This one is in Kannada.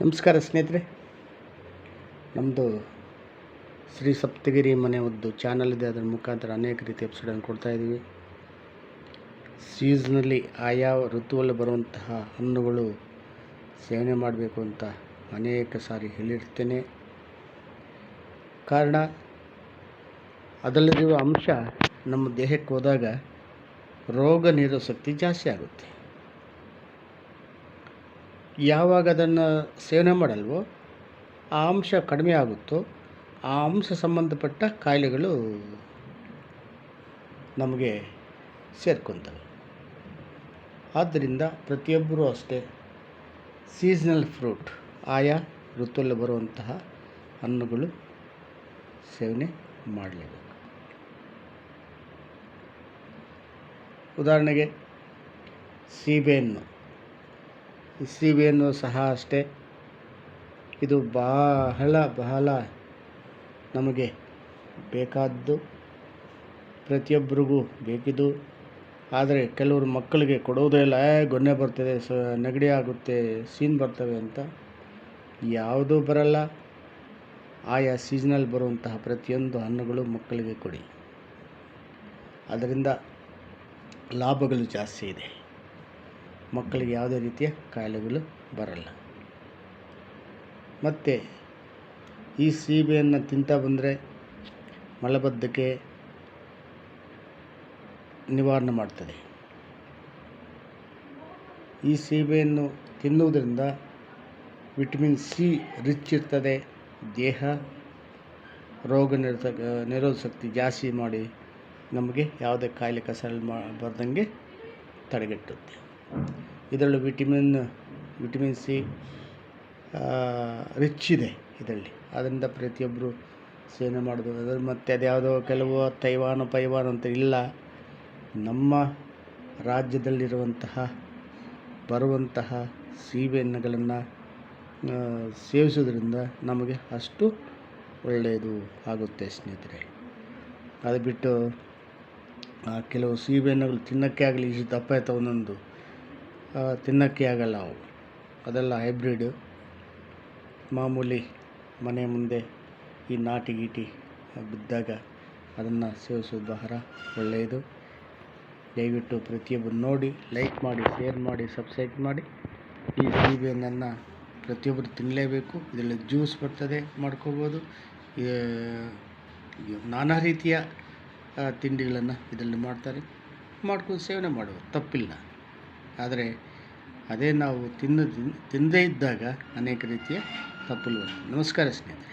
ನಮಸ್ಕಾರ ಸ್ನೇಹಿತರೆ, ನಮ್ಮದು ಶ್ರೀ ಸಪ್ತಗಿರಿ ಮನೆ ಉದ್ದು ಚಾನಲ್ ಇದೆ. ಅದರ ಮುಖಾಂತರ ಅನೇಕ ರೀತಿಯ ಎಪಿಸೋಡನ್ನು ಕೊಡ್ತಾಯಿದ್ದೀವಿ. ಸೀಸನಲ್ಲಿ ಆಯಾ ಋತುವಲ್ಲಿ ಬರುವಂತಹ ಹಣ್ಣುಗಳು ಸೇವನೆ ಮಾಡಬೇಕು ಅಂತ ಅನೇಕ ಸಾರಿ ಹೇಳಿರ್ತೇನೆ. ಕಾರಣ ಅದರಲ್ಲಿರುವ ಅಂಶ ನಮ್ಮ ದೇಹಕ್ಕೆ ಹೋದಾಗ ರೋಗ ನಿರೋಧಕ ಶಕ್ತಿ ಜಾಸ್ತಿ ಆಗುತ್ತೆ. ಯಾವಾಗ ಅದನ್ನು ಸೇವನೆ ಮಾಡಲ್ವೋ ಆ ಅಂಶ ಕಡಿಮೆ ಆಗುತ್ತೋ ಆ ಅಂಶ ಸಂಬಂಧಪಟ್ಟ ಕಾಯಿಲೆಗಳು ನಮಗೆ ಸೇರ್ಕೊತವೆ. ಆದ್ದರಿಂದ ಪ್ರತಿಯೊಬ್ಬರೂ ಅಷ್ಟೇ ಸೀಸನಲ್ ಫ್ರೂಟ್, ಆಯಾ ಋತುವಲ್ಲಿ ಬರುವಂತಹ ಹಣ್ಣುಗಳು ಸೇವನೆ ಮಾಡಲೇಬೇಕು. ಉದಾಹರಣೆಗೆ ಸೀಬೆಹಣ್ಣು ಸಹ ಅಷ್ಟೇ. ಇದು ಬಹಳ ನಮಗೆ ಬೇಕಾದ್ದು, ಪ್ರತಿಯೊಬ್ಬರಿಗೂ ಬೇಕಿದ್ದು. ಆದರೆ ಕೆಲವರು ಮಕ್ಕಳಿಗೆ ಕೊಡುವುದೇ ಇಲ್ಲ, ಗೊನ್ನೆ ಬರ್ತದೆ, ನೆಗಡಿ ಆಗುತ್ತೆ, ಸೀನ್ ಬರ್ತವೆ ಅಂತ. ಯಾವುದೂ ಬರಲ್ಲ. ಆಯಾ ಸೀಸನಲ್ಲಿ ಬರುವಂತಹ ಪ್ರತಿಯೊಂದು ಹಣ್ಣುಗಳು ಮಕ್ಕಳಿಗೆ ಕೊಡಿ. ಅದರಿಂದ ಲಾಭಗಳು ಜಾಸ್ತಿ ಇದೆ. ಮಕ್ಕಳಿಗೆ ಯಾವುದೇ ರೀತಿಯ ಕಾಯಿಲೆಗಳು ಬರಲ್ಲ. ಮತ್ತು ಈ ಸೀಬೆಯನ್ನು ತಿಂತಾ ಬಂದರೆ ಮಲಬದ್ಧತೆ ನಿವಾರಣೆ ಮಾಡ್ತದೆ. ಈ ಸೀಬೆಯನ್ನು ತಿನ್ನುವುದರಿಂದ ವಿಟಮಿನ್ ಸಿ ರಿಚ್ ಇರ್ತದೆ. ದೇಹ ರೋಗ ನಿರೋಧಕ ಶಕ್ತಿ ಜಾಸ್ತಿ ಮಾಡಿ ನಮಗೆ ಯಾವುದೇ ಕಾಯಿಲೆ ಕಸಾಲೆ ಬರ್ದಂಗೆ ತಡೆಗಟ್ಟುತ್ತೆ. ಇದರಲ್ಲಿ ವಿಟಮಿನ್ ಸಿ ರಿಚ್ ಇದೆ ಇದರಲ್ಲಿ. ಅದರಿಂದ ಪ್ರತಿಯೊಬ್ಬರು ಸೇವನೆ ಮಾಡಬೇಕು. ಅದರ ಮತ್ತು ಅದ್ಯಾವುದೋ ಕೆಲವು ತೈವಾನ ಅಂತ ಇಲ್ಲ. ನಮ್ಮ ರಾಜ್ಯದಲ್ಲಿರುವಂತಹ ಬರುವಂತಹ ಸೀಬೆಹಣ್ಣುಗಳನ್ನು ಸೇವಿಸೋದ್ರಿಂದ ನಮಗೆ ಅಷ್ಟು ಒಳ್ಳೆಯದು ಆಗುತ್ತೆ ಸ್ನೇಹಿತರೆ. ಅದು ಬಿಟ್ಟು ಕೆಲವು ಸೀಬೆಹಣ್ಣುಗಳು ತಿನ್ನೋಕ್ಕೆ ಆಗಲಿ, ಇಷ್ಟು ದಪ್ಪ ಇರ್ತಾವೆ ಒಂದೊಂದು, ತಿನ್ನೋಕ್ಕೆ ಆಗಲ್ಲ ಅವು. ಅದೆಲ್ಲ ಹೈಬ್ರಿಡ್. ಮಾಮೂಲಿ ಮನೆ ಮುಂದೆ ಈ ನಾಟಿ ಗೀಟಿ ಬಿದ್ದಾಗ ಅದನ್ನು ಸೇವಿಸೋದು ಬಹಳ ಒಳ್ಳೆಯದು. ದಯವಿಟ್ಟು ಪ್ರತಿಯೊಬ್ಬರು ನೋಡಿ, ಲೈಕ್ ಮಾಡಿ, ಶೇರ್ ಮಾಡಿ, ಸಬ್ಸ್ಕ್ರೈಬ್ ಮಾಡಿ. ಈ ಸೀಬೆಹಣ್ಣನ್ನು ಪ್ರತಿಯೊಬ್ಬರು ತಿನ್ನಲೇಬೇಕು. ಇದರಲ್ಲಿ ಜ್ಯೂಸ್ ಬರ್ತದೆ, ಮಾಡ್ಕೋಬೋದು. ನಾನಾ ರೀತಿಯ ತಿಂಡಿಗಳನ್ನು ಇದರಲ್ಲಿ ಮಾಡ್ಕೊಂಡು ಸೇವನೆ ಮಾಡುವುದು ತಪ್ಪಿಲ್ಲ. ಆದರೆ ಅದೇ ನಾವು ತಿನ್ನದೇ ಇದ್ದಾಗ ಅನೇಕ ರೀತಿಯ ತಪ್ಪುಗಳು ಬರ್ತದೆ. ನಮಸ್ಕಾರ ಸ್ನೇಹಿತರೆ.